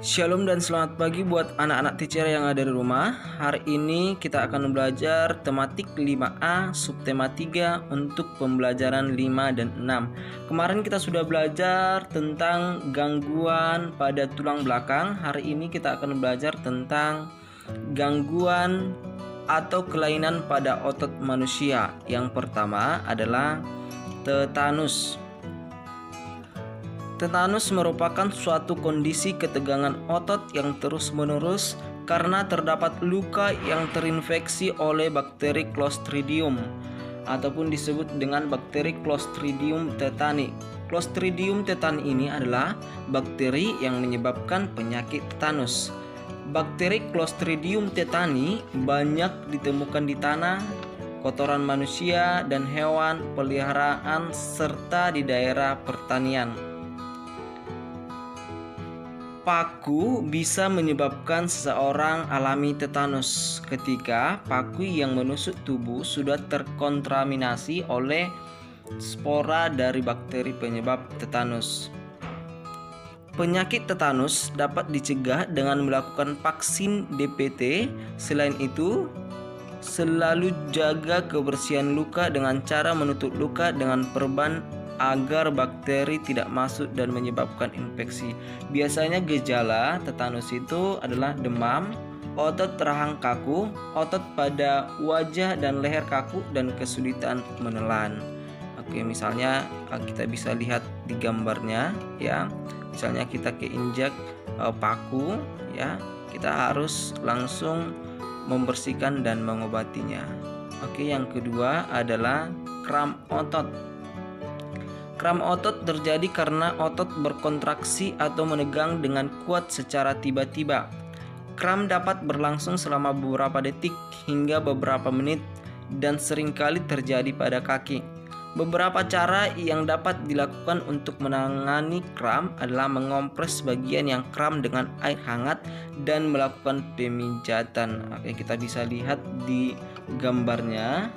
Shalom dan selamat pagi buat anak-anak teacher yang ada di rumah. Hari ini kita akan belajar tematik 5A subtema 3 untuk pembelajaran 5 dan 6. Kemarin kita sudah belajar tentang gangguan pada tulang belakang. Hari ini kita akan belajar tentang gangguan atau kelainan pada otot manusia. Yang pertama adalah tetanus. Tetanus merupakan suatu kondisi ketegangan otot yang terus-menerus karena terdapat luka yang terinfeksi oleh bakteri Clostridium ataupun disebut dengan bakteri Clostridium tetani. Clostridium tetani ini adalah bakteri yang menyebabkan penyakit tetanus. Bakteri Clostridium tetani banyak ditemukan di tanah, kotoran manusia dan hewan peliharaan serta di daerah pertanian. Paku bisa menyebabkan seseorang alami tetanus ketika paku yang menusuk tubuh sudah terkontaminasi oleh spora dari bakteri penyebab tetanus. Penyakit tetanus dapat dicegah dengan melakukan vaksin DPT. Selain itu, selalu jaga kebersihan luka dengan cara menutup luka dengan perban agar bakteri tidak masuk dan menyebabkan infeksi. Biasanya gejala tetanus itu adalah demam, otot rahang kaku, otot pada wajah dan leher kaku, dan kesulitan menelan. Oke, misalnya kita bisa lihat di gambarnya ya. Misalnya kita keinjak paku ya, kita harus langsung membersihkan dan mengobatinya. Oke, yang kedua adalah kram otot. Kram otot terjadi karena otot berkontraksi atau menegang dengan kuat secara tiba-tiba. Kram dapat berlangsung selama beberapa detik hingga beberapa menit dan seringkali terjadi pada kaki. Beberapa cara yang dapat dilakukan untuk menangani kram adalah mengompres bagian yang kram dengan air hangat dan melakukan pemijatan. Oke, kita bisa lihat di gambarnya.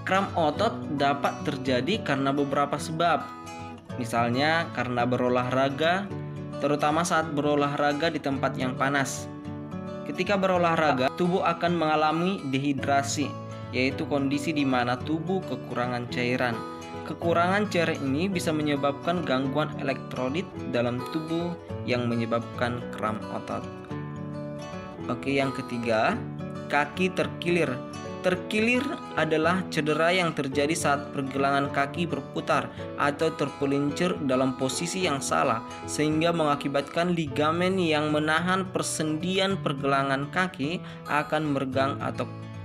Kram otot dapat terjadi karena beberapa sebab. Misalnya karena berolahraga, terutama saat berolahraga di tempat yang panas. Ketika berolahraga, tubuh akan mengalami dehidrasi, yaitu kondisi di mana tubuh kekurangan cairan. Kekurangan cairan ini bisa menyebabkan gangguan elektrolit dalam tubuh yang menyebabkan kram otot. Oke, yang ketiga, kaki terkilir. Terkilir adalah cedera yang terjadi saat pergelangan kaki berputar atau terpelincir dalam posisi yang salah sehingga mengakibatkan ligamen yang menahan persendian pergelangan kaki akan meregang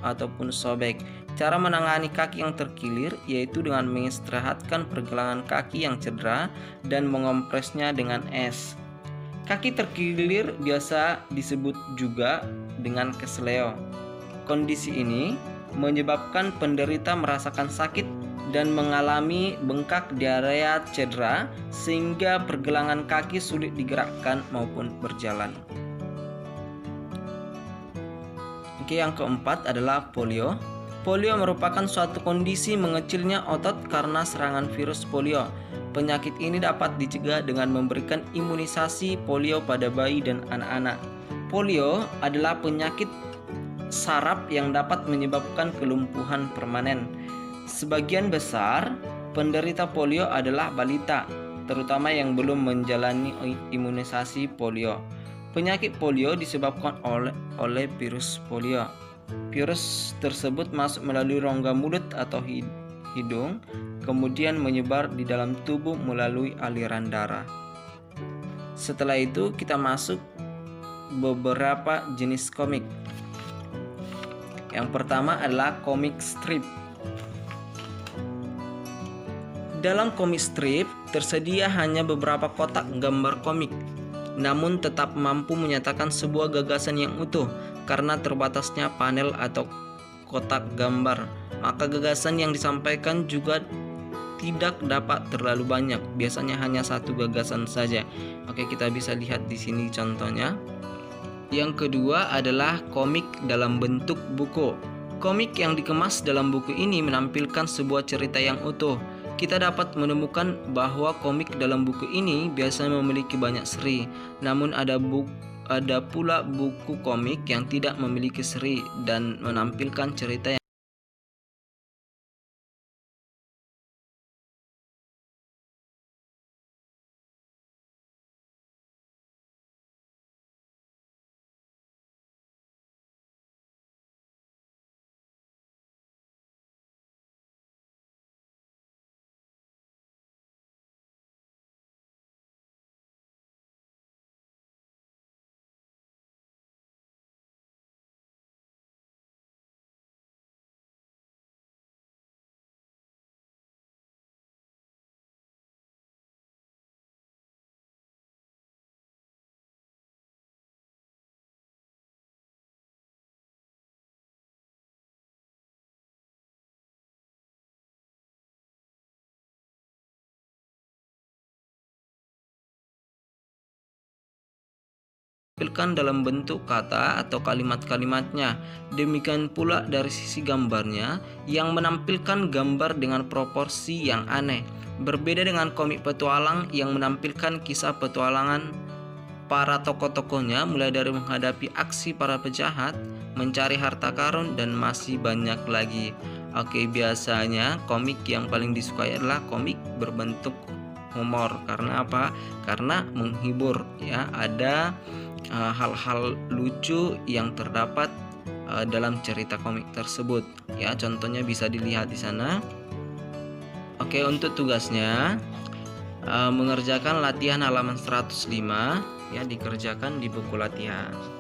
ataupun sobek. Cara menangani kaki yang terkilir yaitu dengan mengistirahatkan pergelangan kaki yang cedera dan mengompresnya dengan es. Kaki terkilir biasa disebut juga dengan kesleo. Kondisi ini menyebabkan penderita merasakan sakit dan mengalami bengkak di area cedera sehingga pergelangan kaki sulit digerakkan maupun berjalan. Oke, yang keempat adalah polio. Polio merupakan suatu kondisi mengecilnya otot karena serangan virus polio. Penyakit ini dapat dicegah dengan memberikan imunisasi polio pada bayi dan anak-anak. Polio adalah penyakit saraf yang dapat menyebabkan kelumpuhan permanen. Sebagian besar penderita polio adalah balita, terutama yang belum menjalani imunisasi polio. Penyakit polio disebabkan oleh virus polio. Virus tersebut masuk melalui rongga mulut atau hidung, kemudian menyebar di dalam tubuh melalui aliran darah. Setelah itu kita masuk beberapa jenis komik. Yang pertama adalah komik strip. Dalam komik strip tersedia hanya beberapa kotak gambar komik, namun tetap mampu menyatakan sebuah gagasan yang utuh karena terbatasnya panel atau kotak gambar. Maka gagasan yang disampaikan juga tidak dapat terlalu banyak, biasanya hanya satu gagasan saja. Oke, kita bisa lihat di sini contohnya. Yang kedua adalah komik dalam bentuk buku. Komik yang dikemas dalam buku ini menampilkan sebuah cerita yang utuh. Kita dapat menemukan bahwa komik dalam buku ini biasanya memiliki banyak seri, namun ada pula buku komik yang tidak memiliki seri dan menampilkan cerita yang ditampilkan dalam bentuk kata atau kalimat-kalimatnya. Demikian pula dari sisi gambarnya yang menampilkan gambar dengan proporsi yang aneh. Berbeda dengan komik petualang yang menampilkan kisah petualangan para tokoh-tokohnya mulai dari menghadapi aksi para penjahat, mencari harta karun, dan masih banyak lagi. Oke, biasanya komik yang paling disukai adalah komik berbentuk humor. Karena apa? Karena menghibur ya. Ada hal-hal lucu yang terdapat dalam cerita komik tersebut ya. Contohnya bisa dilihat di sana. Oke, untuk tugasnya mengerjakan latihan halaman 105 ya, dikerjakan di buku latihan.